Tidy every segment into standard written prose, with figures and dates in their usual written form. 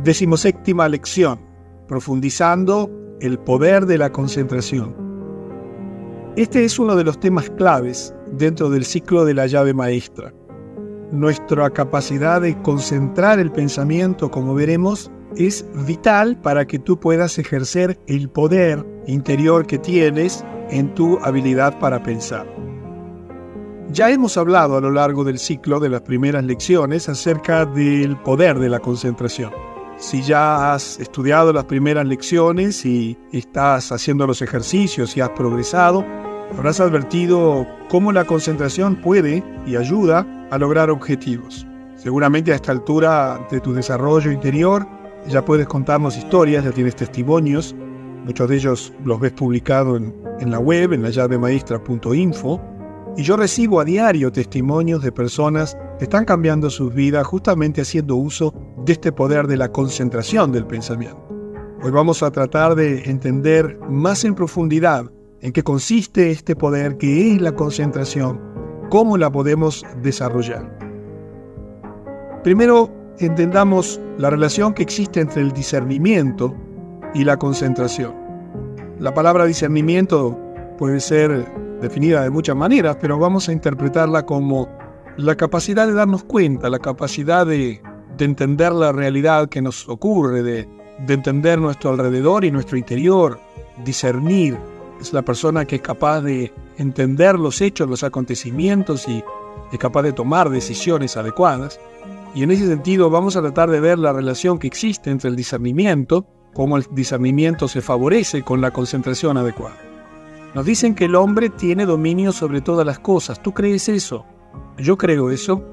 Decimoséptima lección, profundizando el poder de la concentración. Este es uno de los temas claves dentro del ciclo de la llave maestra. Nuestra capacidad de concentrar el pensamiento, como veremos, es vital para que tú puedas ejercer el poder interior que tienes en tu habilidad para pensar. Ya hemos hablado a lo largo del ciclo de las primeras lecciones acerca del poder de la concentración. Si ya has estudiado las primeras lecciones y estás haciendo los ejercicios y has progresado, habrás advertido cómo la concentración puede y ayuda a lograr objetivos. Seguramente a esta altura de tu desarrollo interior ya puedes contarnos historias, ya tienes testimonios. Muchos de ellos los ves publicados en la web, en la llavemaestra.info. Y yo recibo a diario testimonios de personas que están cambiando sus vidas justamente haciendo uso de este poder de la concentración del pensamiento. Hoy vamos a tratar de entender más en profundidad en qué consiste este poder, qué es la concentración, cómo la podemos desarrollar. Primero, entendamos la relación que existe entre el discernimiento y la concentración. La palabra discernimiento puede ser definida de muchas maneras, pero vamos a interpretarla como la capacidad de darnos cuenta, la capacidad de entender la realidad que nos ocurre, de entender nuestro alrededor y nuestro interior. Discernir es la persona que es capaz de entender los hechos, los acontecimientos y es capaz de tomar decisiones adecuadas. Y en ese sentido vamos a tratar de ver la relación que existe entre el discernimiento, cómo el discernimiento se favorece con la concentración adecuada. Nos dicen que el hombre tiene dominio sobre todas las cosas. ¿Tú crees eso? Yo creo eso.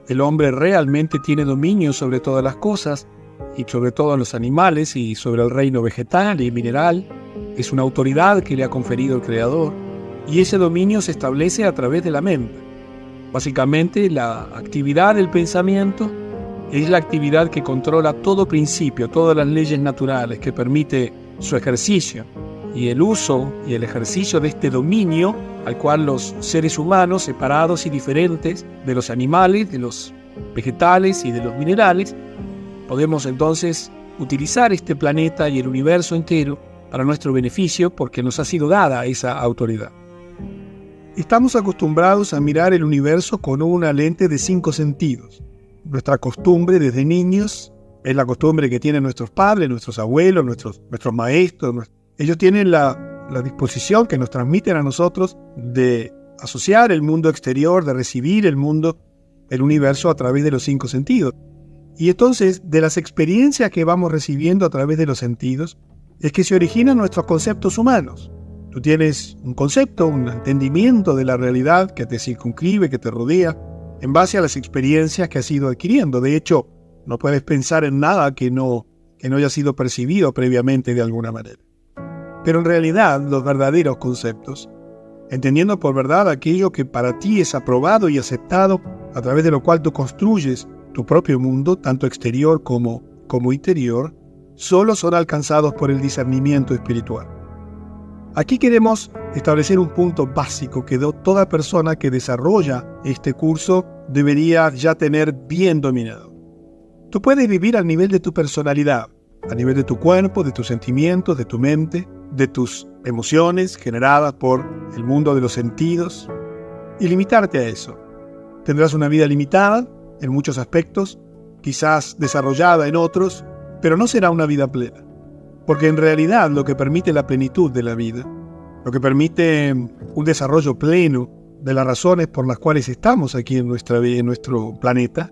El hombre realmente tiene dominio sobre todas las cosas y sobre todos los animales y sobre el reino vegetal y mineral. Es una autoridad que le ha conferido el Creador y ese dominio se establece a través de la mente. Básicamente, la actividad del pensamiento es la actividad que controla todo principio, todas las leyes naturales, que permite su ejercicio. Y el uso y el ejercicio de este dominio al cual los seres humanos, separados y diferentes de los animales, de los vegetales y de los minerales, podemos entonces utilizar este planeta y el universo entero para nuestro beneficio porque nos ha sido dada esa autoridad. Estamos acostumbrados a mirar el universo con una lente de 5 sentidos. Nuestra costumbre desde niños es la costumbre que tienen nuestros padres, nuestros abuelos, nuestros maestros. Ellos tienen la disposición que nos transmiten a nosotros de asociar el mundo exterior, de recibir el mundo, el universo a través de los 5 sentidos. Y entonces, de las experiencias que vamos recibiendo a través de los sentidos, es que se originan nuestros conceptos humanos. Tú tienes un concepto, un entendimiento de la realidad que te circunscribe, que te rodea, en base a las experiencias que has ido adquiriendo. De hecho, no puedes pensar en nada que no haya sido percibido previamente de alguna manera. Pero en realidad, los verdaderos conceptos, entendiendo por verdad aquello que para ti es aprobado y aceptado, a través de lo cual tú construyes tu propio mundo, tanto exterior como interior, solo son alcanzados por el discernimiento espiritual. Aquí queremos establecer un punto básico que toda persona que desarrolla este curso debería ya tener bien dominado. Tú puedes vivir al nivel de tu personalidad, a nivel de tu cuerpo, de tus sentimientos, de tu mente, de tus emociones generadas por el mundo de los sentidos, y limitarte a eso. Tendrás una vida limitada en muchos aspectos, quizás desarrollada en otros, pero no será una vida plena. Porque en realidad lo que permite la plenitud de la vida, lo que permite un desarrollo pleno de las razones por las cuales estamos aquí en nuestro planeta,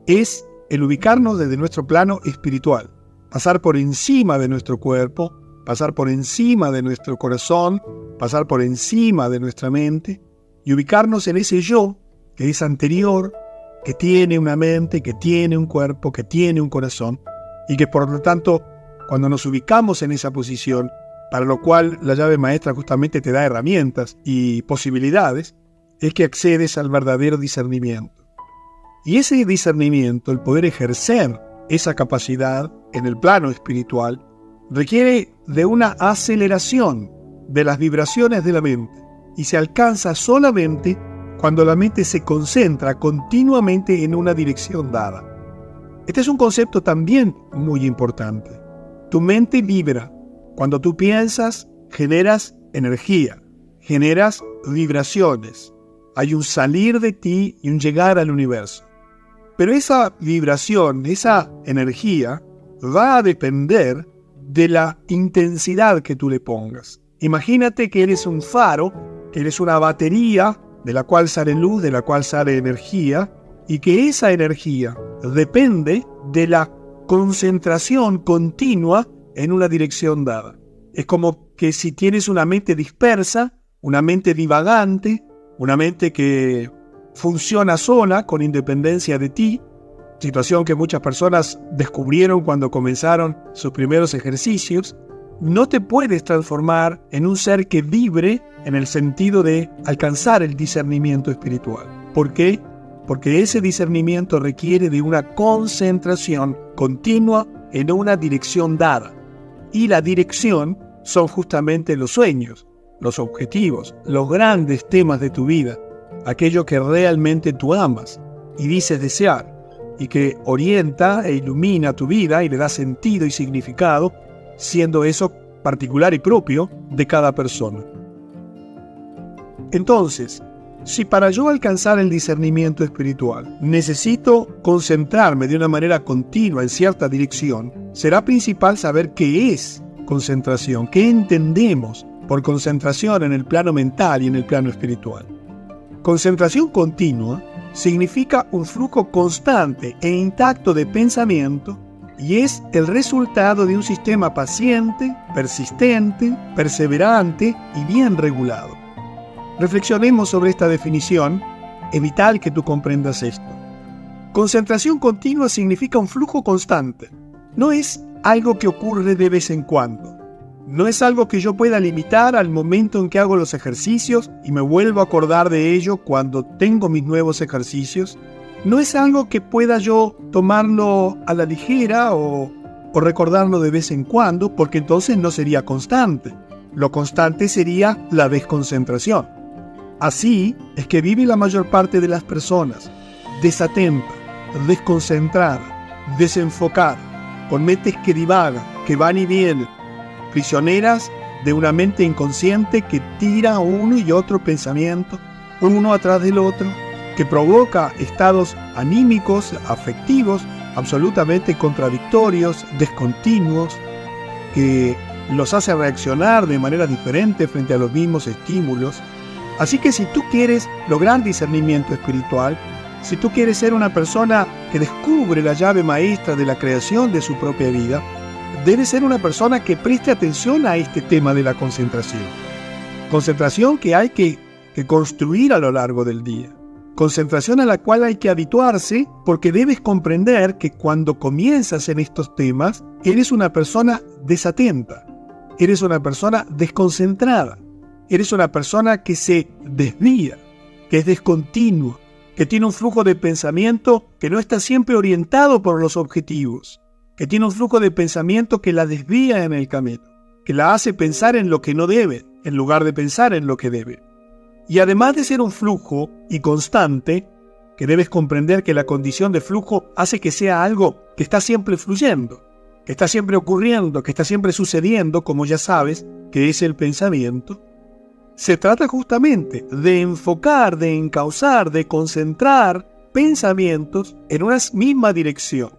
es el ubicarnos desde nuestro plano espiritual, pasar por encima de nuestro cuerpo, pasar por encima de nuestro corazón, pasar por encima de nuestra mente y ubicarnos en ese yo que es anterior, que tiene una mente, que tiene un cuerpo, que tiene un corazón y que por lo tanto, cuando nos ubicamos en esa posición, para lo cual la llave maestra justamente te da herramientas y posibilidades, es que accedes al verdadero discernimiento. Y ese discernimiento, el poder ejercer esa capacidad en el plano espiritual, requiere de una aceleración de las vibraciones de la mente y se alcanza solamente cuando la mente se concentra continuamente en una dirección dada. Este es un concepto también muy importante. Tu mente vibra. Cuando tú piensas, generas energía, generas vibraciones. Hay un salir de ti y un llegar al universo. Pero esa vibración, esa energía, va a depender de la intensidad que tú le pongas. Imagínate que eres un faro, que eres una batería de la cual sale luz, de la cual sale energía, y que esa energía depende de la concentración continua en una dirección dada. Es como que si tienes una mente dispersa, una mente divagante, una mente que funciona sola con independencia de ti, situación que muchas personas descubrieron cuando comenzaron sus primeros ejercicios, no te puedes transformar en un ser que vibre en el sentido de alcanzar el discernimiento espiritual. ¿Por qué? Porque ese discernimiento requiere de una concentración continua en una dirección dada. Y la dirección son justamente los sueños, los objetivos, los grandes temas de tu vida, aquello que realmente tú amas y dices desear, y que orienta e ilumina tu vida y le da sentido y significado, siendo eso particular y propio de cada persona. Entonces, si para yo alcanzar el discernimiento espiritual necesito concentrarme de una manera continua en cierta dirección, será principal saber qué es concentración, qué entendemos por concentración en el plano mental y en el plano espiritual. Concentración continua significa un flujo constante e intacto de pensamiento y es el resultado de un sistema paciente, persistente, perseverante y bien regulado. Reflexionemos sobre esta definición. Es vital que tú comprendas esto. Concentración continua significa un flujo constante. No es algo que ocurre de vez en cuando. No es algo que yo pueda limitar al momento en que hago los ejercicios y me vuelvo a acordar de ello cuando tengo mis nuevos ejercicios. No es algo que pueda yo tomarlo a la ligera o recordarlo de vez en cuando, porque entonces no sería constante. Lo constante sería la desconcentración. Así es que vive la mayor parte de las personas, desatenta, desconcentrada, desenfocada, con mentes que divagan, que van y vienen, prisioneras de una mente inconsciente que tira uno y otro pensamiento, uno atrás del otro, que provoca estados anímicos, afectivos, absolutamente contradictorios, descontinuos, que los hace reaccionar de manera diferente frente a los mismos estímulos. Así que si tú quieres lograr discernimiento espiritual, si tú quieres ser una persona que descubre la llave maestra de la creación de su propia vida, debes ser una persona que preste atención a este tema de la concentración. Concentración que hay que construir a lo largo del día. Concentración a la cual hay que habituarse, porque debes comprender que cuando comienzas en estos temas, eres una persona desatenta, eres una persona desconcentrada, eres una persona que se desvía, que es descontinua, que tiene un flujo de pensamiento que no está siempre orientado por los objetivos, que tiene un flujo de pensamiento que la desvía en el camino, que la hace pensar en lo que no debe, en lugar de pensar en lo que debe. Y además de ser un flujo y constante, que debes comprender que la condición de flujo hace que sea algo que está siempre fluyendo, que está siempre ocurriendo, que está siempre sucediendo, como ya sabes, que es el pensamiento. Se trata justamente de enfocar, de encauzar, de concentrar pensamientos en una misma dirección.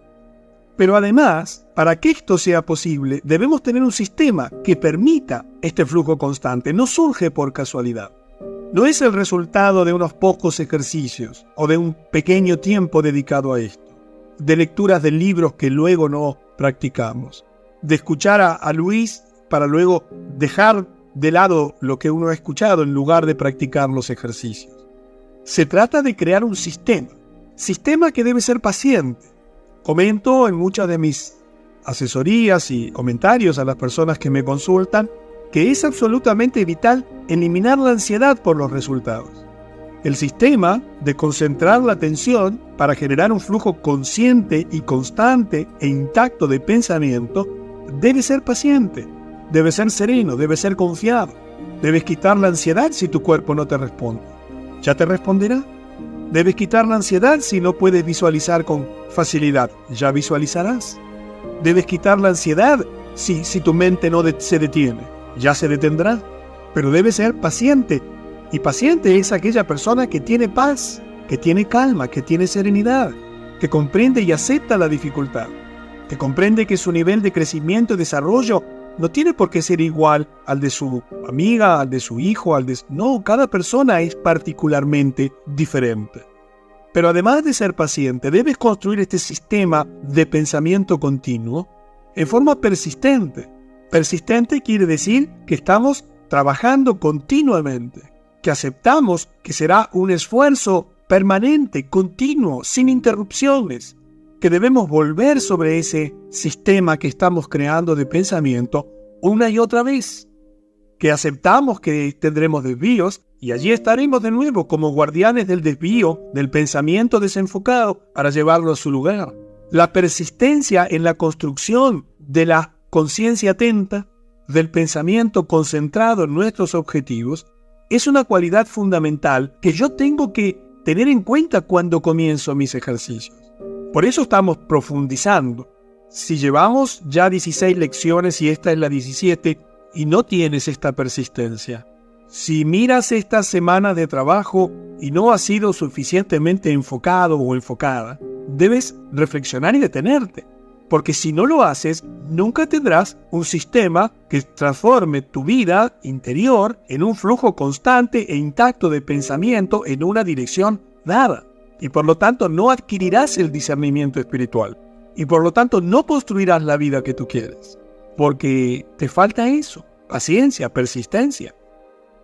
Pero además, para que esto sea posible, debemos tener un sistema que permita este flujo constante. No surge por casualidad. No es el resultado de unos pocos ejercicios o de un pequeño tiempo dedicado a esto, de lecturas de libros que luego no practicamos, de escuchar a Luis para luego dejar de lado lo que uno ha escuchado en lugar de practicar los ejercicios. Se trata de crear un sistema que debe ser paciente. Comento en muchas de mis asesorías y comentarios a las personas que me consultan que es absolutamente vital eliminar la ansiedad por los resultados. El sistema de concentrar la atención para generar un flujo consciente y constante e intacto de pensamiento debe ser paciente, debe ser sereno, debe ser confiado. Debes quitar la ansiedad si tu cuerpo no te responde. ¿Ya te responderá? Debes quitar la ansiedad si no puedes visualizar con facilidad. Ya visualizarás. Debes quitar la ansiedad si tu mente no se detiene. Ya se detendrá. Pero debes ser paciente. Y paciente es aquella persona que tiene paz, que tiene calma, que tiene serenidad, que comprende y acepta la dificultad, que comprende que su nivel de crecimiento y desarrollo no tiene por qué ser igual al de su amiga, al de su hijo, No, cada persona es particularmente diferente. Pero además de ser paciente, debes construir este sistema de pensamiento continuo en forma persistente. Persistente quiere decir que estamos trabajando continuamente, que aceptamos que será un esfuerzo permanente, continuo, sin interrupciones, que debemos volver sobre ese sistema que estamos creando de pensamiento una y otra vez, que aceptamos que tendremos desvíos y allí estaremos de nuevo como guardianes del desvío, del pensamiento desenfocado para llevarlo a su lugar. La persistencia en la construcción de la conciencia atenta, del pensamiento concentrado en nuestros objetivos, es una cualidad fundamental que yo tengo que tener en cuenta cuando comienzo mis ejercicios. Por eso estamos profundizando. Si llevamos ya 16 lecciones y esta es la 17 y no tienes esta persistencia, si miras esta semana de trabajo y no has sido suficientemente enfocado o enfocada, debes reflexionar y detenerte. Porque si no lo haces, nunca tendrás un sistema que transforme tu vida interior en un flujo constante e intacto de pensamiento en una dirección dada. Y por lo tanto no adquirirás el discernimiento espiritual. Y por lo tanto no construirás la vida que tú quieres. Porque te falta eso, paciencia, persistencia.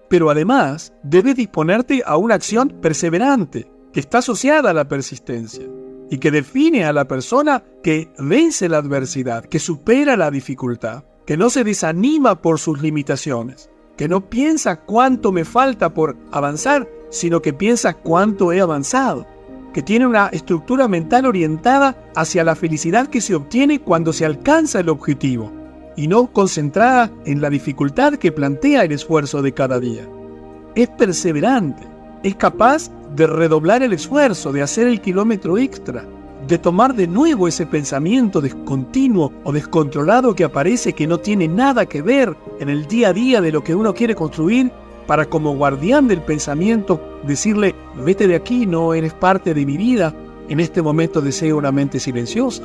Pero además debes disponerte a una acción perseverante que está asociada a la persistencia y que define a la persona que vence la adversidad, que supera la dificultad, que no se desanima por sus limitaciones, que no piensa cuánto me falta por avanzar, sino que piensa cuánto he avanzado, que tiene una estructura mental orientada hacia la felicidad que se obtiene cuando se alcanza el objetivo, y no concentrada en la dificultad que plantea el esfuerzo de cada día. Es perseverante, es capaz de redoblar el esfuerzo, de hacer el kilómetro extra, de tomar de nuevo ese pensamiento descontinuo o descontrolado que aparece, que no tiene nada que ver en el día a día de lo que uno quiere construir, para como guardián del pensamiento decirle: vete de aquí, no eres parte de mi vida, en este momento deseo una mente silenciosa.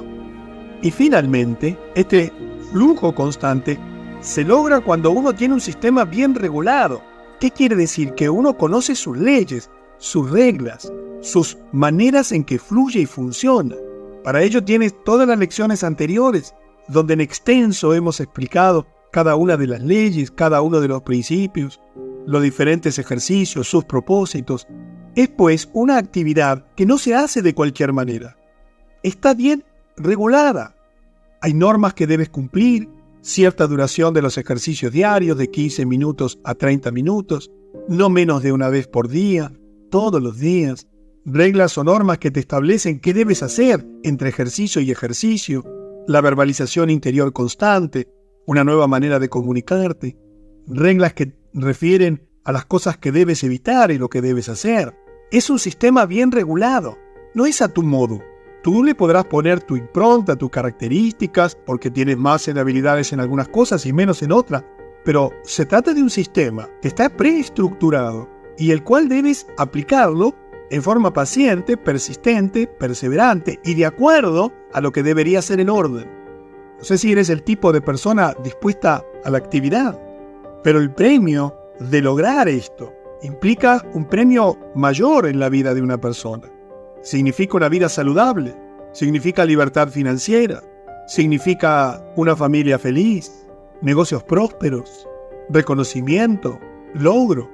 Y finalmente, este flujo constante se logra cuando uno tiene un sistema bien regulado. ¿Qué quiere decir? Que uno conoce sus leyes, sus reglas, sus maneras en que fluye y funciona. Para ello tienes todas las lecciones anteriores, donde en extenso hemos explicado cada una de las leyes, cada uno de los principios, los diferentes ejercicios, sus propósitos. Es pues una actividad que no se hace de cualquier manera. Está bien regulada. Hay normas que debes cumplir, cierta duración de los ejercicios diarios de 15 minutos a 30 minutos, no menos de una vez por día, todos los días. Reglas o normas que te establecen qué debes hacer entre ejercicio y ejercicio, la verbalización interior constante, una nueva manera de comunicarte, reglas que refieren a las cosas que debes evitar y lo que debes hacer. Es un sistema bien regulado, no es a tu modo. Tú le podrás poner tu impronta, tus características, porque tienes más habilidades en algunas cosas y menos en otras, pero se trata de un sistema que está preestructurado y el cual debes aplicarlo en forma paciente, persistente, perseverante y de acuerdo a lo que debería ser el orden. No sé si eres el tipo de persona dispuesta a la actividad, pero el premio de lograr esto implica un premio mayor en la vida de una persona. Significa una vida saludable, significa libertad financiera, significa una familia feliz, negocios prósperos, reconocimiento, logro.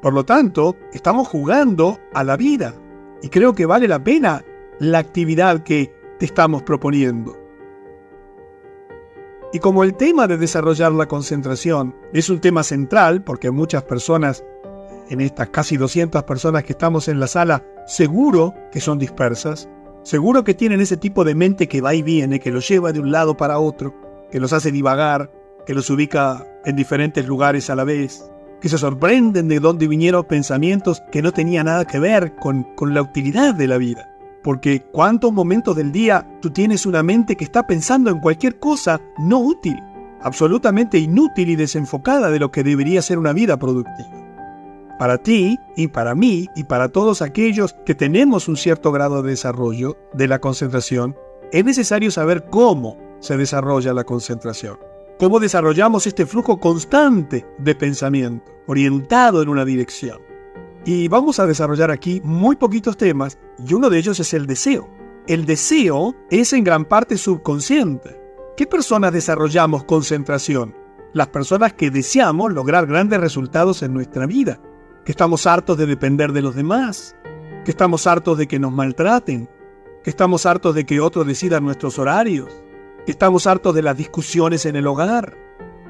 Por lo tanto, estamos jugando a la vida y creo que vale la pena la actividad que te estamos proponiendo. Y como el tema de desarrollar la concentración es un tema central, porque muchas personas, en estas casi 200 personas que estamos en la sala, seguro que son dispersas, seguro que tienen ese tipo de mente que va y viene, que los lleva de un lado para otro, que los hace divagar, que los ubica en diferentes lugares a la vez, que se sorprenden de dónde vinieron pensamientos que no tenían nada que ver con la utilidad de la vida. Porque ¿cuántos momentos del día tú tienes una mente que está pensando en cualquier cosa no útil, absolutamente inútil y desenfocada de lo que debería ser una vida productiva? Para ti y para mí y para todos aquellos que tenemos un cierto grado de desarrollo de la concentración, es necesario saber cómo se desarrolla la concentración. Cómo desarrollamos este flujo constante de pensamiento, orientado en una dirección. Y vamos a desarrollar aquí muy poquitos temas, y uno de ellos es el deseo. El deseo es en gran parte subconsciente. ¿Qué personas desarrollamos concentración? Las personas que deseamos lograr grandes resultados en nuestra vida, que estamos hartos de depender de los demás, que estamos hartos de que nos maltraten, que estamos hartos de que otros decidan nuestros horarios, que estamos hartos de las discusiones en el hogar,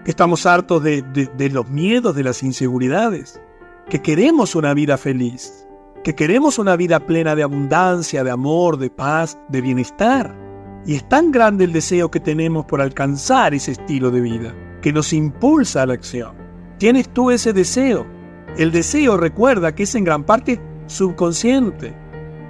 que estamos hartos de los miedos, de las inseguridades, que queremos una vida feliz, que queremos una vida plena de abundancia, de amor, de paz, de bienestar. Y es tan grande el deseo que tenemos por alcanzar ese estilo de vida, que nos impulsa a la acción. ¿Tienes tú ese deseo? El deseo, recuerda que es en gran parte subconsciente.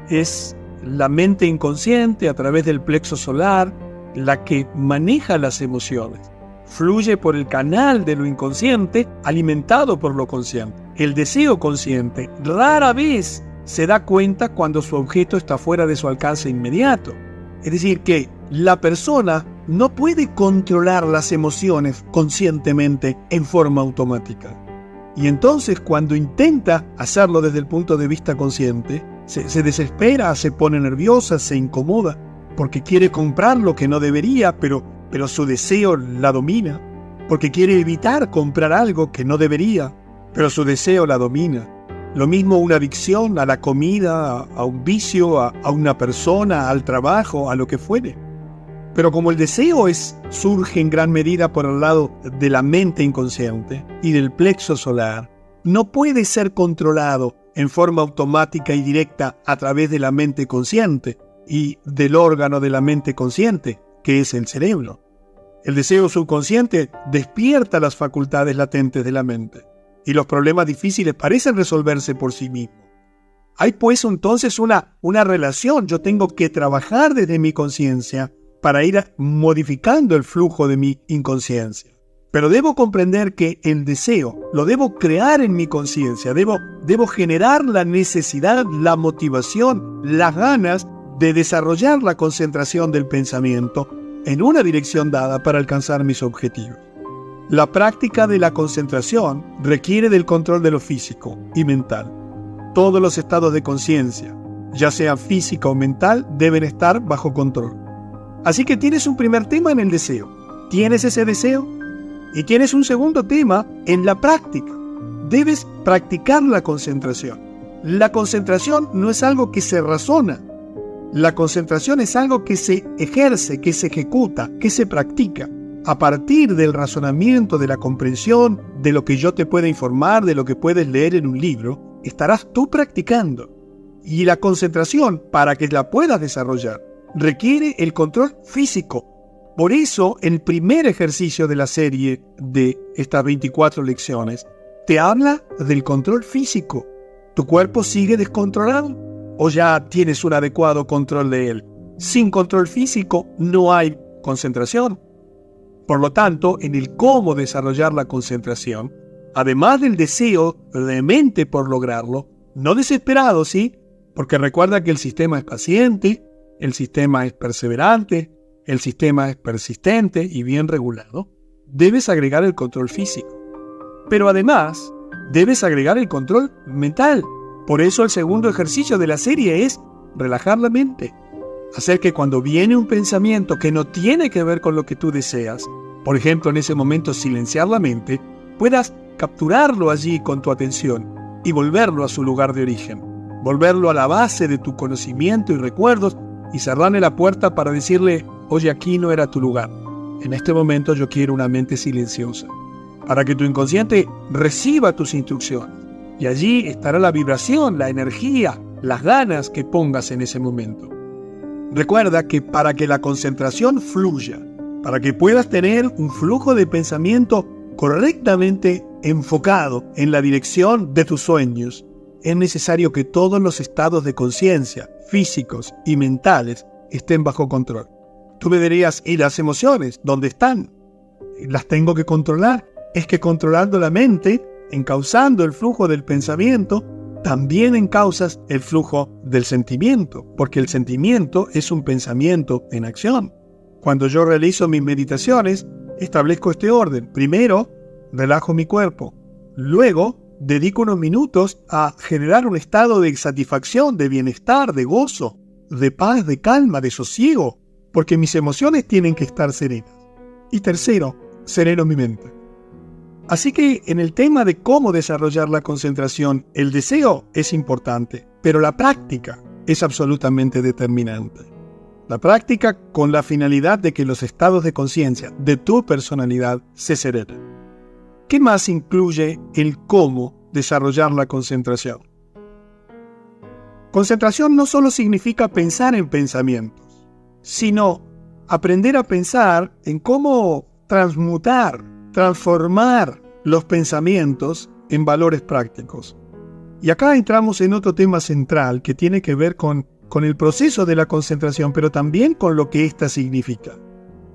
Es la mente inconsciente a través del plexo solar la que maneja las emociones. Fluye por el canal de lo inconsciente alimentado por lo consciente. El deseo consciente rara vez se da cuenta cuando su objeto está fuera de su alcance inmediato. Es decir, que la persona no puede controlar las emociones conscientemente en forma automática. Y entonces cuando intenta hacerlo desde el punto de vista consciente, se desespera, se pone nerviosa, se incomoda, porque quiere comprar lo que no debería, pero su deseo la domina, porque quiere evitar comprar algo que no debería, pero su deseo la domina. Lo mismo una adicción a la comida, a un vicio, a una persona, al trabajo, a lo que fuere. Pero como el deseo surge en gran medida por el lado de la mente inconsciente y del plexo solar, no puede ser controlado en forma automática y directa a través de la mente consciente y del órgano de la mente consciente, que es el cerebro. El deseo subconsciente despierta las facultades latentes de la mente y los problemas difíciles parecen resolverse por sí mismos. Hay pues entonces una relación. Yo tengo que trabajar desde mi conciencia para ir modificando el flujo de mi inconsciencia. Pero debo comprender que el deseo lo debo crear en mi conciencia, debo generar la necesidad, la motivación, las ganas de desarrollar la concentración del pensamiento en una dirección dada para alcanzar mis objetivos. La práctica de la concentración requiere del control de lo físico y mental. Todos los estados de conciencia, ya sea física o mental, deben estar bajo control. Así que tienes un primer tema en el deseo. ¿Tienes ese deseo? Y tienes un segundo tema en la práctica. Debes practicar la concentración. La concentración no es algo que se razona. La concentración es algo que se ejerce, que se ejecuta, que se practica. A partir del razonamiento, de la comprensión, de lo que yo te pueda informar, de lo que puedes leer en un libro, estarás tú practicando. Y la concentración, para que la puedas desarrollar, requiere el control físico. Por eso, el primer ejercicio de la serie de estas 24 lecciones te habla del control físico. ¿Tu cuerpo sigue descontrolado o ya tienes un adecuado control de él? Sin control físico no hay concentración. Por lo tanto, en el cómo desarrollar la concentración, además del deseo vehemente por lograrlo, no desesperado, ¿sí? Porque recuerda que el sistema es paciente, el sistema es perseverante, el sistema es persistente y bien regulado, debes agregar el control físico. Pero además, debes agregar el control mental. Por eso el segundo ejercicio de la serie es relajar la mente. Hacer que cuando viene un pensamiento que no tiene que ver con lo que tú deseas, por ejemplo en ese momento silenciar la mente, puedas capturarlo allí con tu atención y volverlo a su lugar de origen. Volverlo a la base de tu conocimiento y recuerdos y cerrarle la puerta para decirle: oye, aquí no era tu lugar. En este momento yo quiero una mente silenciosa, para que tu inconsciente reciba tus instrucciones. Y allí estará la vibración, la energía, las ganas que pongas en ese momento. Recuerda que para que la concentración fluya, para que puedas tener un flujo de pensamiento correctamente enfocado en la dirección de tus sueños, es necesario que todos los estados de conciencia, físicos y mentales, estén bajo control. Tú me dirías, ¿y las emociones? ¿Dónde están? ¿Las tengo que controlar? Es que controlando la mente, encauzando el flujo del pensamiento, también encauzas el flujo del sentimiento, porque el sentimiento es un pensamiento en acción. Cuando yo realizo mis meditaciones, establezco este orden. Primero, relajo mi cuerpo. Luego, dedico unos minutos a generar un estado de satisfacción, de bienestar, de gozo, de paz, de calma, de sosiego, porque mis emociones tienen que estar serenas. Y tercero, sereno mi mente. Así que en el tema de cómo desarrollar la concentración, el deseo es importante, pero la práctica es absolutamente determinante. La práctica con la finalidad de que los estados de conciencia de tu personalidad se serenen. ¿Qué más incluye el cómo desarrollar la concentración? Concentración no solo significa pensar en pensamientos, sino aprender a pensar en cómo transmutar, transformar los pensamientos en valores prácticos. Y acá entramos en otro tema central que tiene que ver con el proceso de la concentración, pero también con lo que ésta significa.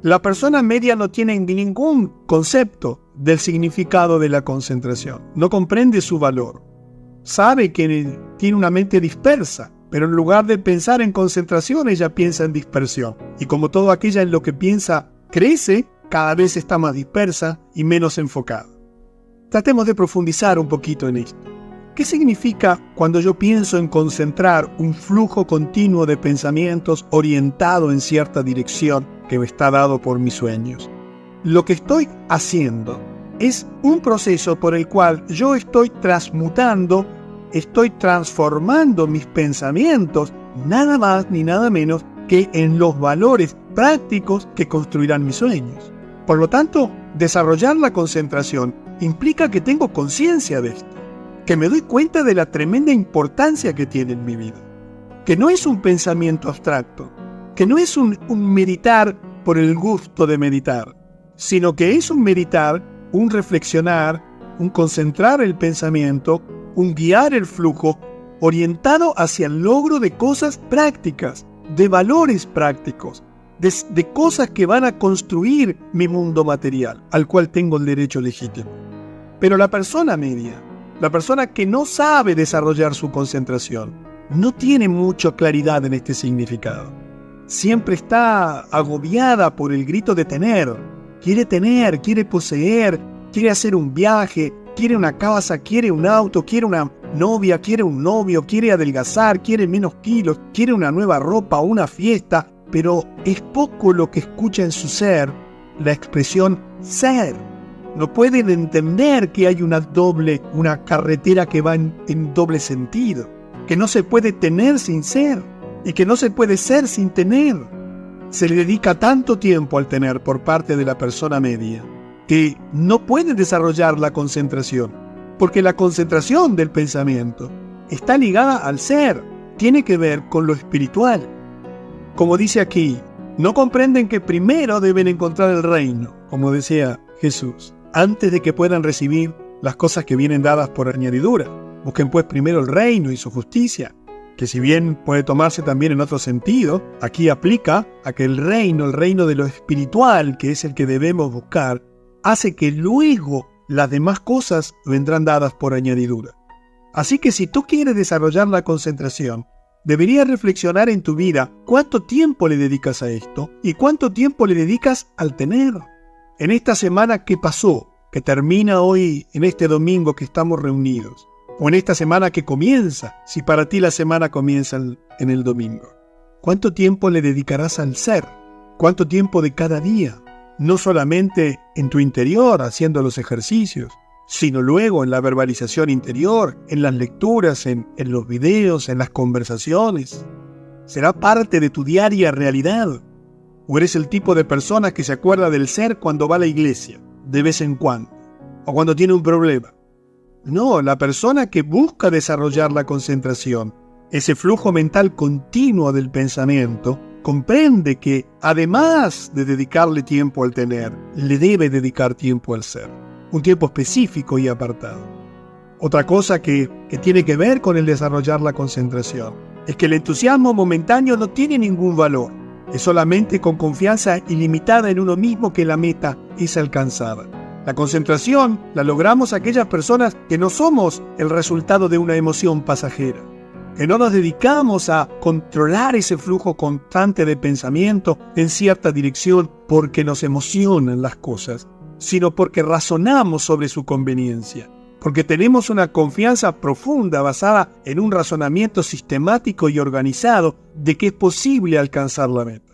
La persona media no tiene ningún concepto del significado de la concentración, no comprende su valor. Sabe que tiene una mente dispersa, pero en lugar de pensar en concentración, ella piensa en dispersión. Y como todo aquello en lo que piensa crece, cada vez está más dispersa y menos enfocada. Tratemos de profundizar un poquito en esto. ¿Qué significa cuando yo pienso en concentrar un flujo continuo de pensamientos orientado en cierta dirección que me está dado por mis sueños? Lo que estoy haciendo es un proceso por el cual yo estoy transmutando, estoy transformando mis pensamientos, nada más ni nada menos que en los valores prácticos que construirán mis sueños. Por lo tanto, desarrollar la concentración implica que tengo conciencia de esto, que me doy cuenta de la tremenda importancia que tiene en mi vida, que no es un pensamiento abstracto, que no es un meditar por el gusto de meditar, sino que es un meditar, un reflexionar, un concentrar el pensamiento, un guiar el flujo orientado hacia el logro de cosas prácticas, de valores prácticos, de cosas que van a construir mi mundo material, al cual tengo el derecho legítimo. Pero la persona media, la persona que no sabe desarrollar su concentración, no tiene mucha claridad en este significado. Siempre está agobiada por el grito de tener, quiere poseer, quiere hacer un viaje, quiere una casa, quiere un auto, quiere una novia, quiere un novio, quiere adelgazar, quiere menos kilos, quiere una nueva ropa o una fiesta, pero es poco lo que escucha en su ser la expresión ser. No pueden entender que hay una carretera que va en doble sentido, que no se puede tener sin ser y que no se puede ser sin tener. Se le dedica tanto tiempo al tener por parte de la persona media que no puede desarrollar la concentración, porque la concentración del pensamiento está ligada al ser, tiene que ver con lo espiritual. Como dice aquí, no comprenden que primero deben encontrar el reino, como decía Jesús, antes de que puedan recibir las cosas que vienen dadas por añadidura. Busquen pues primero el reino y su justicia, que si bien puede tomarse también en otro sentido, aquí aplica a que el reino de lo espiritual, que es el que debemos buscar, hace que luego las demás cosas vendrán dadas por añadidura. Así que si tú quieres desarrollar la concentración, deberías reflexionar en tu vida cuánto tiempo le dedicas a esto y cuánto tiempo le dedicas al tener. En esta semana que pasó, que termina hoy, en este domingo que estamos reunidos, o en esta semana que comienza, si para ti la semana comienza en el domingo, ¿cuánto tiempo le dedicarás al ser? ¿Cuánto tiempo de cada día? No solamente en tu interior haciendo los ejercicios, sino luego en la verbalización interior, en las lecturas, en los videos, en las conversaciones. ¿Será parte de tu diaria realidad? ¿O eres el tipo de persona que se acuerda del ser cuando va a la iglesia, de vez en cuando, o cuando tiene un problema? No, la persona que busca desarrollar la concentración, ese flujo mental continuo del pensamiento, comprende que, además de dedicarle tiempo al tener, le debe dedicar tiempo al ser. un tiempo específico y apartado. Otra cosa que tiene que ver con el desarrollar la concentración es que el entusiasmo momentáneo no tiene ningún valor. Es solamente con confianza ilimitada en uno mismo que la meta es alcanzada. La concentración la logramos aquellas personas que no somos el resultado de una emoción pasajera, que no nos dedicamos a controlar ese flujo constante de pensamiento en cierta dirección porque nos emocionan las cosas, sino porque razonamos sobre su conveniencia, porque tenemos una confianza profunda basada en un razonamiento sistemático y organizado de que es posible alcanzar la meta.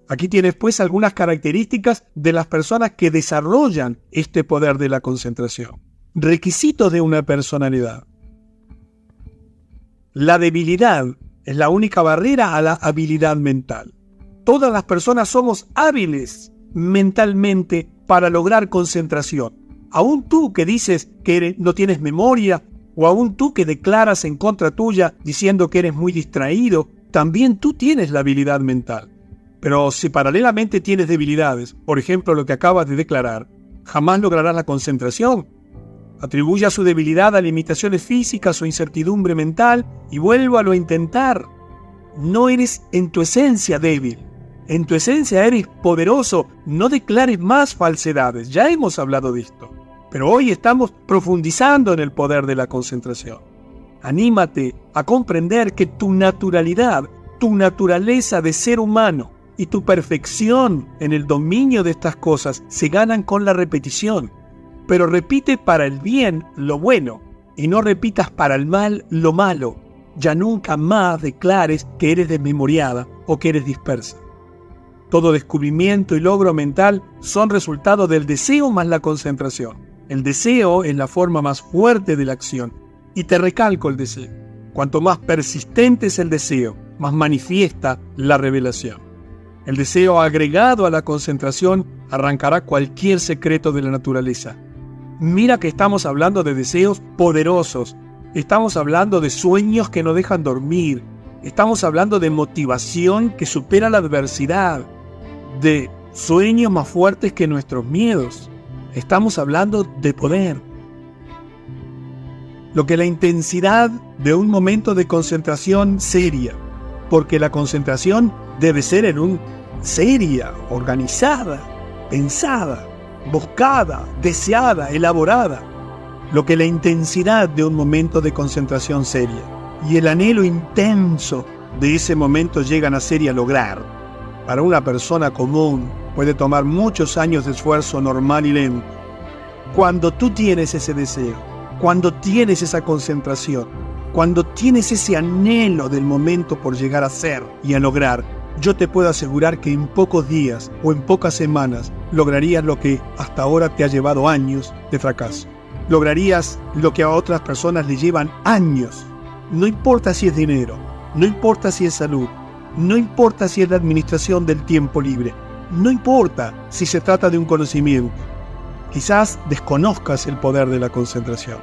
Aquí tienes pues algunas características de las personas que desarrollan este poder de la concentración. Requisitos de una personalidad. La debilidad es la única barrera a la habilidad mental. Todas las personas somos hábiles mentalmente para lograr concentración. Aún tú que dices que no tienes memoria, o aún tú que declaras en contra tuya diciendo que eres muy distraído, también tú tienes la habilidad mental. Pero si paralelamente tienes debilidades, por ejemplo lo que acabas de declarar, jamás lograrás la concentración. Atribuye a su debilidad a limitaciones físicas o incertidumbre mental y vuélvalo a intentar. No eres en tu esencia débil. En tu esencia eres poderoso. No declares más falsedades. Ya hemos hablado de esto. Pero hoy estamos profundizando en el poder de la concentración. Anímate a comprender que tu naturalidad, tu naturaleza de ser humano y tu perfección en el dominio de estas cosas se ganan con la repetición. Pero repite para el bien lo bueno y no repitas para el mal lo malo. Ya nunca más declares que eres desmemoriada o que eres dispersa. Todo descubrimiento y logro mental son resultado del deseo más la concentración. El deseo es la forma más fuerte de la acción. Y te recalco el deseo. Cuanto más persistente es el deseo, más manifiesta la revelación. El deseo agregado a la concentración arrancará cualquier secreto de la naturaleza. Mira que estamos hablando de deseos poderosos. Estamos hablando de sueños que no dejan dormir. Estamos hablando de motivación que supera la adversidad. De sueños más fuertes que nuestros miedos. Estamos hablando de poder. Lo que la intensidad de un momento de concentración seria, porque la concentración debe ser seria, organizada, pensada, buscada, deseada, elaborada. Lo que la intensidad de un momento de concentración seria y el anhelo intenso de ese momento llegan a ser y a lograr. Para una persona común puede tomar muchos años de esfuerzo normal y lento. Cuando tú tienes ese deseo, cuando tienes esa concentración, cuando tienes ese anhelo del momento por llegar a ser y a lograr, yo te puedo asegurar que en pocos días o en pocas semanas lograrías lo que hasta ahora te ha llevado años de fracaso. Lograrías lo que a otras personas le llevan años. No importa si es dinero, no importa si es salud, no importa si es la administración del tiempo libre, no importa si se trata de un conocimiento. Quizás desconozcas el poder de la concentración.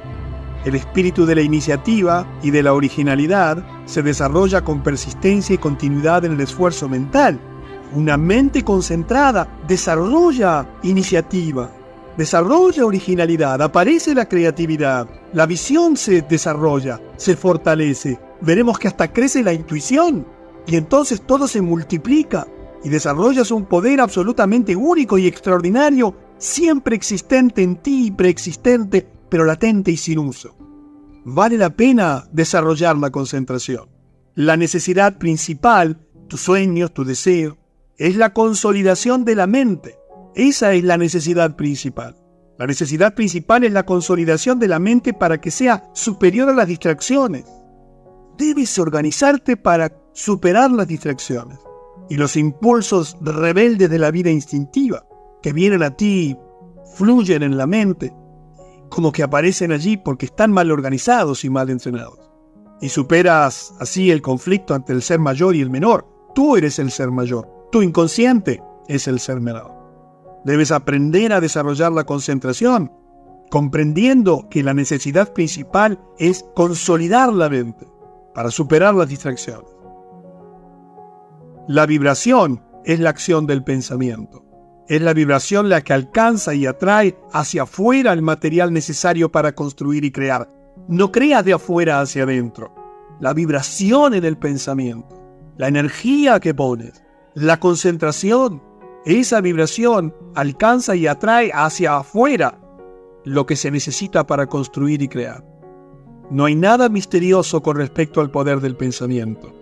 El espíritu de la iniciativa y de la originalidad se desarrolla con persistencia y continuidad en el esfuerzo mental. Una mente concentrada desarrolla iniciativa, desarrolla originalidad, aparece la creatividad, la visión se desarrolla, se fortalece. Veremos que hasta crece la intuición y entonces todo se multiplica y desarrollas un poder absolutamente único y extraordinario, siempre existente en ti y preexistente, pero latente y sin uso. Vale la pena desarrollar la concentración. La necesidad principal, tus sueños, tu deseo, es la consolidación de la mente. Esa es la necesidad principal. La necesidad principal es la consolidación de la mente para que sea superior a las distracciones. Debes organizarte para superar las distracciones y los impulsos rebeldes de la vida instintiva que vienen a ti, fluyen en la mente, como que aparecen allí porque están mal organizados y mal entrenados. Y superas así el conflicto entre el ser mayor y el menor. Tú eres el ser mayor, tu inconsciente es el ser menor. Debes aprender a desarrollar la concentración, comprendiendo que la necesidad principal es consolidar la mente para superar las distracciones. La vibración es la acción del pensamiento. Es la vibración la que alcanza y atrae hacia afuera el material necesario para construir y crear. No creas de afuera hacia adentro. La vibración en el pensamiento, la energía que pones, la concentración, esa vibración alcanza y atrae hacia afuera lo que se necesita para construir y crear. No hay nada misterioso con respecto al poder del pensamiento.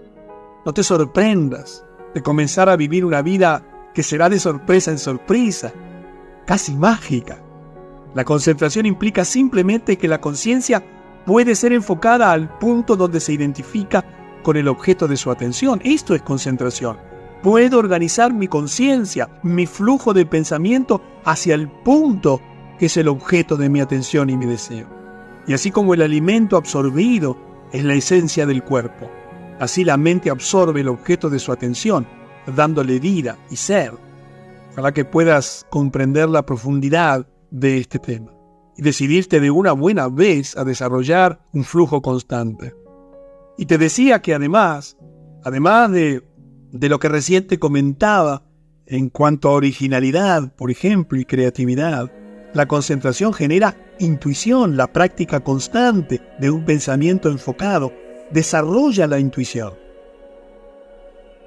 No te sorprendas de comenzar a vivir una vida que será de sorpresa en sorpresa, casi mágica. La concentración implica simplemente que la conciencia puede ser enfocada al punto donde se identifica con el objeto de su atención. Esto es concentración. Puedo organizar mi conciencia, mi flujo de pensamiento hacia el punto que es el objeto de mi atención y mi deseo. Y así como el alimento absorbido es la esencia del cuerpo, así la mente absorbe el objeto de su atención, dándole vida y ser. Ojalá que puedas comprender la profundidad de este tema y decidirte de una buena vez a desarrollar un flujo constante. Y te decía que además de lo que recién te comentaba en cuanto a originalidad, por ejemplo, y creatividad, la concentración genera intuición. La práctica constante de un pensamiento enfocado desarrolla la intuición.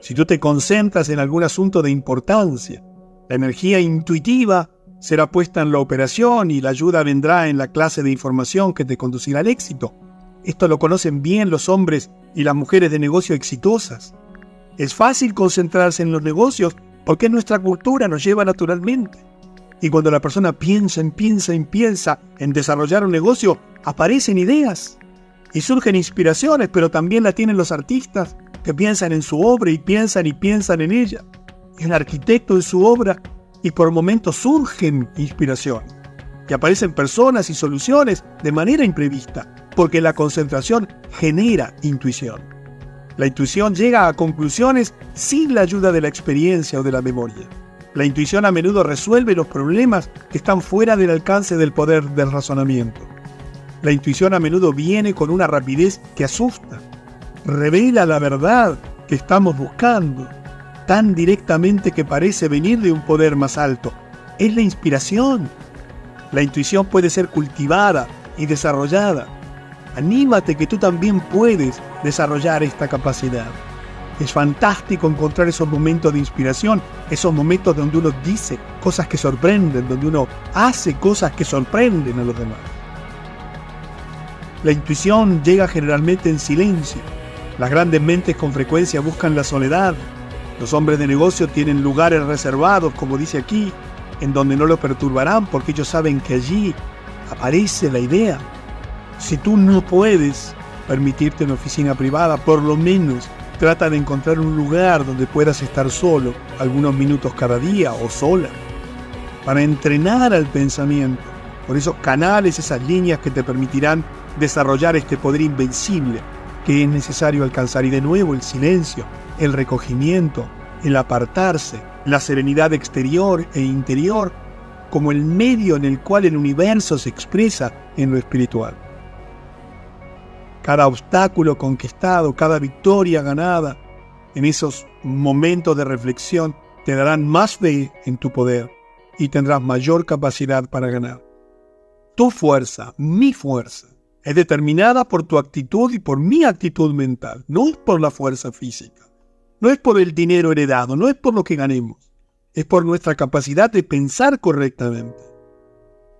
Si tú te concentras en algún asunto de importancia, la energía intuitiva será puesta en la operación y la ayuda vendrá en la clase de información que te conducirá al éxito. Esto lo conocen bien los hombres y las mujeres de negocio exitosas. Es fácil concentrarse en los negocios porque nuestra cultura nos lleva naturalmente. Y cuando la persona piensa en desarrollar un negocio, aparecen ideas y surgen inspiraciones, pero también la tienen los artistas que piensan en su obra y piensan en ella. Y el arquitecto en su obra, y por momentos surgen inspiraciones. Y aparecen personas y soluciones de manera imprevista, porque la concentración genera intuición. La intuición llega a conclusiones sin la ayuda de la experiencia o de la memoria. La intuición a menudo resuelve los problemas que están fuera del alcance del poder del razonamiento. La intuición a menudo viene con una rapidez que asusta. Revela la verdad que estamos buscando, tan directamente que parece venir de un poder más alto. Es la inspiración. La intuición puede ser cultivada y desarrollada. Anímate que tú también puedes desarrollar esta capacidad. Es fantástico encontrar esos momentos de inspiración, esos momentos donde uno dice cosas que sorprenden, donde uno hace cosas que sorprenden a los demás. La intuición llega generalmente en silencio. Las grandes mentes con frecuencia buscan la soledad. Los hombres de negocio tienen lugares reservados, como dice aquí, en donde no lo perturbarán porque ellos saben que allí aparece la idea. Si tú no puedes permitirte una oficina privada, por lo menos trata de encontrar un lugar donde puedas estar solo algunos minutos cada día o sola para entrenar al pensamiento por esos canales, esas líneas que te permitirán desarrollar este poder invencible que es necesario alcanzar. Y de nuevo el silencio, el recogimiento, el apartarse, la serenidad exterior e interior como el medio en el cual el universo se expresa en lo espiritual. Cada obstáculo conquistado, cada victoria ganada, en esos momentos de reflexión te darán más fe en tu poder y tendrás mayor capacidad para ganar. Tu fuerza, mi fuerza, es determinada por tu actitud y por mi actitud mental. No es por la fuerza física, no es por el dinero heredado, no es por lo que ganemos. Es por nuestra capacidad de pensar correctamente.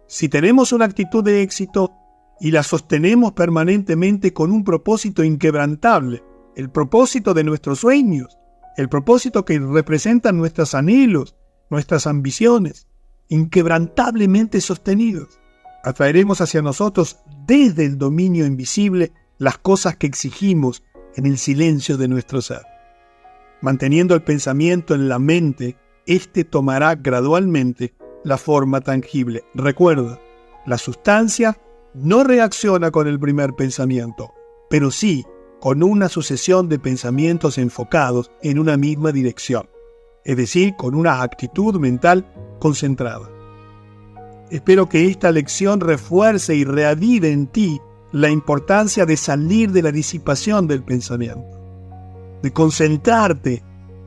Si tenemos una actitud de éxito y la sostenemos permanentemente con un propósito inquebrantable, el propósito de nuestros sueños, el propósito que representan nuestros anhelos, nuestras ambiciones, inquebrantablemente sostenidos, atraeremos hacia nosotros desde el dominio invisible las cosas que exigimos en el silencio de nuestro ser. Manteniendo el pensamiento en la mente, este tomará gradualmente la forma tangible. Recuerda, la sustancia no reacciona con el primer pensamiento, pero sí con una sucesión de pensamientos enfocados en una misma dirección, es decir, con una actitud mental concentrada. Espero que esta lección refuerce y reavive en ti la importancia de salir de la disipación del pensamiento, de concentrarte,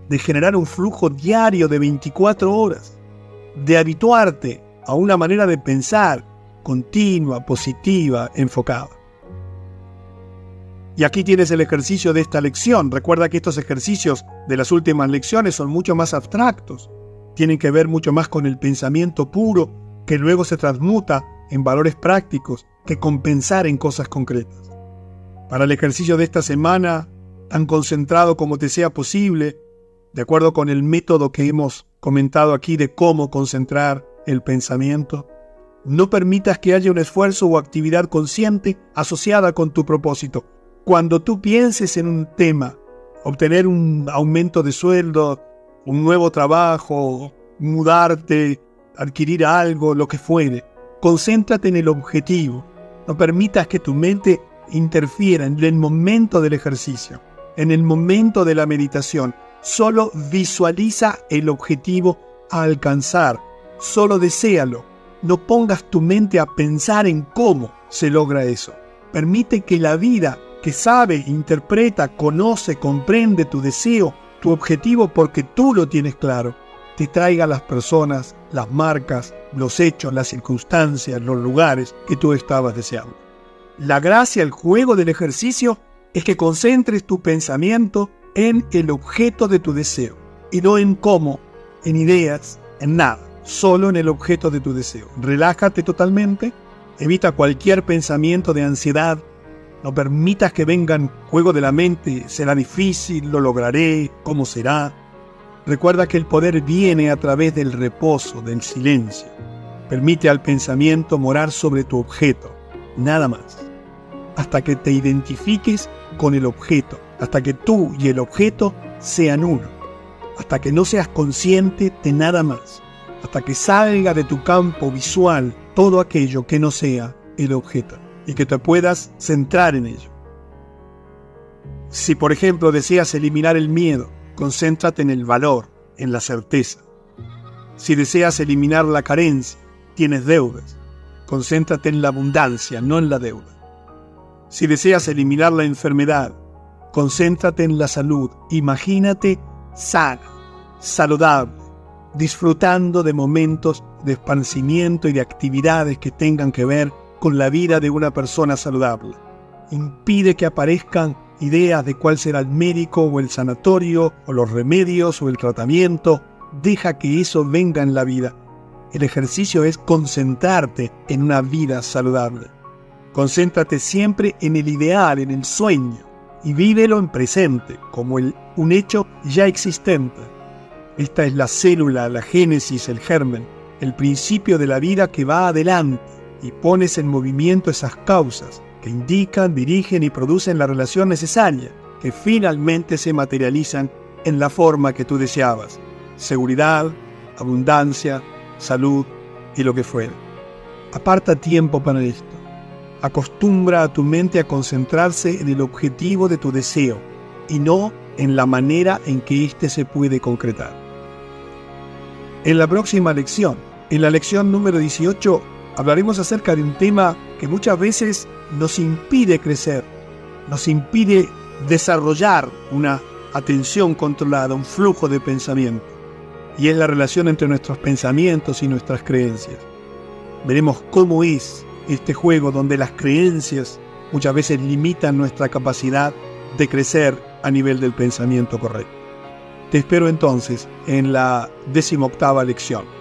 de generar un flujo diario de 24 horas. de habituarte a una manera de pensar continua, positiva, enfocada. Y aquí tienes el ejercicio de esta lección. Recuerda que estos ejercicios de las últimas lecciones son mucho más abstractos. Tienen que ver mucho más con el pensamiento puro, que luego se transmuta en valores prácticos, que con pensar en cosas concretas. Para el ejercicio de esta semana, tan concentrado como te sea posible, de acuerdo con el método que hemos comentado aquí de cómo concentrar el pensamiento, no permitas que haya un esfuerzo o actividad consciente asociada con tu propósito. Cuando tú pienses en un tema, obtener un aumento de sueldo, un nuevo trabajo, mudarte, adquirir algo, lo que fuere, concéntrate en el objetivo. No permitas que tu mente interfiera en el momento del ejercicio, en el momento de la meditación. Solo visualiza el objetivo a alcanzar. Solo deséalo. No pongas tu mente a pensar en cómo se logra eso. Permite que la vida, que sabe, interpreta, conoce, comprende tu deseo, tu objetivo porque tú lo tienes claro, te traiga las personas, las marcas, los hechos, las circunstancias, los lugares que tú estabas deseando. La gracia, el juego del ejercicio es que concentres tu pensamiento en el objeto de tu deseo y no en cómo, en ideas, en nada, solo en el objeto de tu deseo. Relájate totalmente, evita cualquier pensamiento de ansiedad. No permitas que vengan juego de la mente, será difícil, lo lograré, ¿cómo será? Recuerda que el poder viene a través del reposo, del silencio. Permite al pensamiento morar sobre tu objeto, nada más. Hasta que te identifiques con el objeto, hasta que tú y el objeto sean uno, hasta que no seas consciente de nada más, hasta que salga de tu campo visual todo aquello que no sea el objeto, y que te puedas centrar en ello. Si, por ejemplo, deseas eliminar el miedo, concéntrate en el valor, en la certeza. Si deseas eliminar la carencia, tienes deudas, concéntrate en la abundancia, no en la deuda. Si deseas eliminar la enfermedad, concéntrate en la salud. Imagínate sana, saludable, disfrutando de momentos de esparcimiento y de actividades que tengan que ver con la vida de una persona saludable. Impide que aparezcan ideas de cuál será el médico o el sanatorio o los remedios o el tratamiento. Deja que eso venga en la vida. El ejercicio es concentrarte en una vida saludable. Concéntrate siempre en el ideal, en el sueño, y vívelo en presente, como un hecho ya existente. Esta es la célula, la génesis, el germen, el principio de la vida que va adelante, y pones en movimiento esas causas que indican, dirigen y producen la relación necesaria, que finalmente se materializan en la forma que tú deseabas. Seguridad, abundancia, salud y lo que fuera. Aparta tiempo para esto. Acostumbra a tu mente a concentrarse en el objetivo de tu deseo y no en la manera en que éste se puede concretar. En la próxima lección, en la lección número 18, hablaremos acerca de un tema que muchas veces nos impide crecer, nos impide desarrollar una atención controlada, un flujo de pensamiento, y es la relación entre nuestros pensamientos y nuestras creencias. Veremos cómo es este juego donde las creencias muchas veces limitan nuestra capacidad de crecer a nivel del pensamiento correcto. Te espero entonces en la 18ª lección.